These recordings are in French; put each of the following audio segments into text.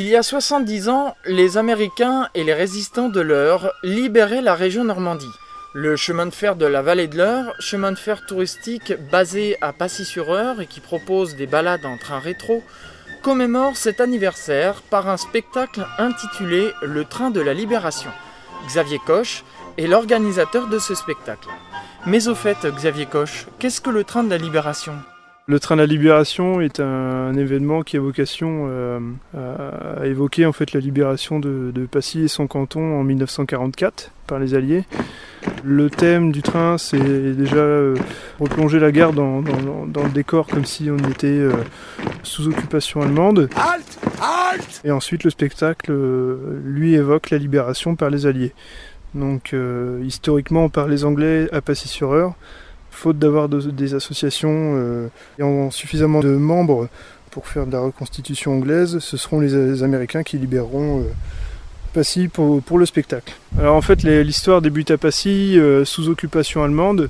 Il y a 70 ans, les Américains et les résistants de l'Eure libéraient la région Normandie. Le chemin de fer de la vallée de l'Eure, chemin de fer touristique basé à Pacy-sur-Eure et qui propose des balades en train rétro, commémore cet anniversaire par un spectacle intitulé « Le train de la libération ». Xavier Coche est l'organisateur de ce spectacle. Mais au fait, Xavier Coche, qu'est-ce que le train de la libération ? Le train de la libération est un événement qui a vocation à évoquer en fait la libération de Pacy et son canton en 1944 par les Alliés. Le thème du train, c'est déjà replonger la gare dans le décor comme si on était sous occupation allemande. Halte ! Halte ! Et ensuite le spectacle, lui, évoque la libération par les Alliés. Donc historiquement par les Anglais à Pacy-sur-Eure, faute d'avoir des associations ayant suffisamment de membres pour faire de la reconstitution anglaise, ce seront les Américains qui libéreront Pacy pour le spectacle. Alors en fait l'histoire débute à Pacy, sous occupation allemande.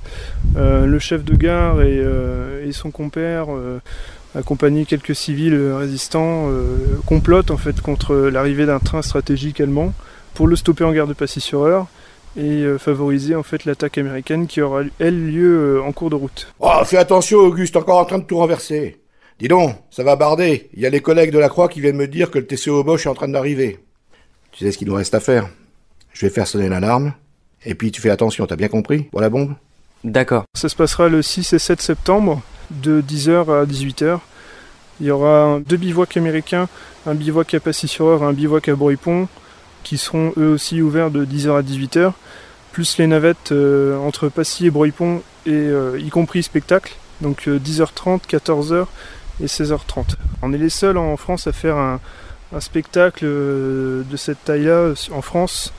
Le chef de gare et son compère, accompagnés quelques civils résistants, complotent en fait contre l'arrivée d'un train stratégique allemand pour le stopper en gare de Pacy-sur-Eure et favoriser en fait l'attaque américaine qui aura elle lieu en cours de route. Oh, fais attention Auguste, encore en train de tout renverser. Dis donc, ça va barder. Il y a les collègues de la Croix qui viennent me dire que le TCO Bosch est en train d'arriver. Tu sais ce qu'il nous reste à faire? Je vais faire sonner l'alarme, et puis tu fais attention, t'as bien compris? Voilà la bombe? D'accord. Ça se passera le 6 et 7 septembre, de 10h à 18h. Il y aura 2 bivouacs américains, un bivouac à Pacy-sur-Eure et un bivouac à Bruy-Pont, qui seront eux aussi ouverts de 10h à 18h, plus les navettes entre Pacy et Bruy-Pont, et y compris spectacle, donc 10h30, 14h et 16h30. On est les seuls en France à faire un spectacle de cette taille-là en France.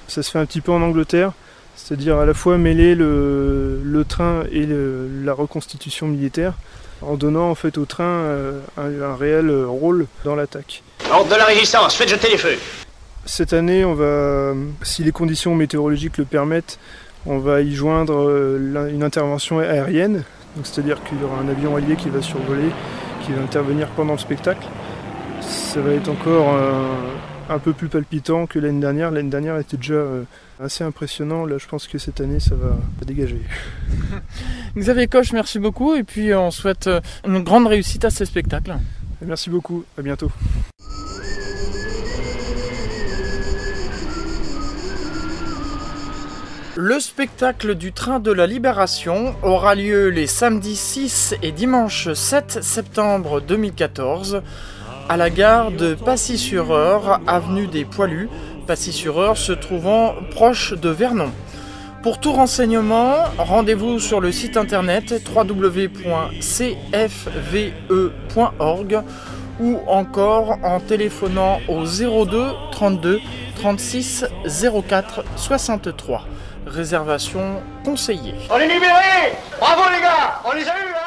Ça se fait un petit peu en Angleterre, c'est-à-dire à la fois mêler le train et la reconstitution militaire, en donnant en fait au train un réel rôle dans l'attaque. Ordre de la résistance, faites jeter les feux. Cette année, on va, si les conditions météorologiques le permettent, on va y joindre une intervention aérienne. Donc, c'est-à-dire qu'il y aura un avion allié qui va survoler, qui va intervenir pendant le spectacle. Ça va être encore un peu plus palpitant que l'année dernière. L'année dernière était déjà assez impressionnant. Là, je pense que cette année, ça va dégager. Xavier Coche, merci beaucoup et puis on souhaite une grande réussite à ce spectacle. Merci beaucoup, à bientôt. Le spectacle du train de la libération aura lieu les samedis 6 et dimanche 7 septembre 2014 à la gare de Pacy-sur-Eure, avenue des Poilus, Pacy-sur-Eure se trouvant proche de Vernon. Pour tout renseignement, rendez-vous sur le site internet www.cfve.org ou encore en téléphonant au 02 32 36 04 63. Réservation conseillée. On est libérés! Bravo les gars! On les a eus, hein!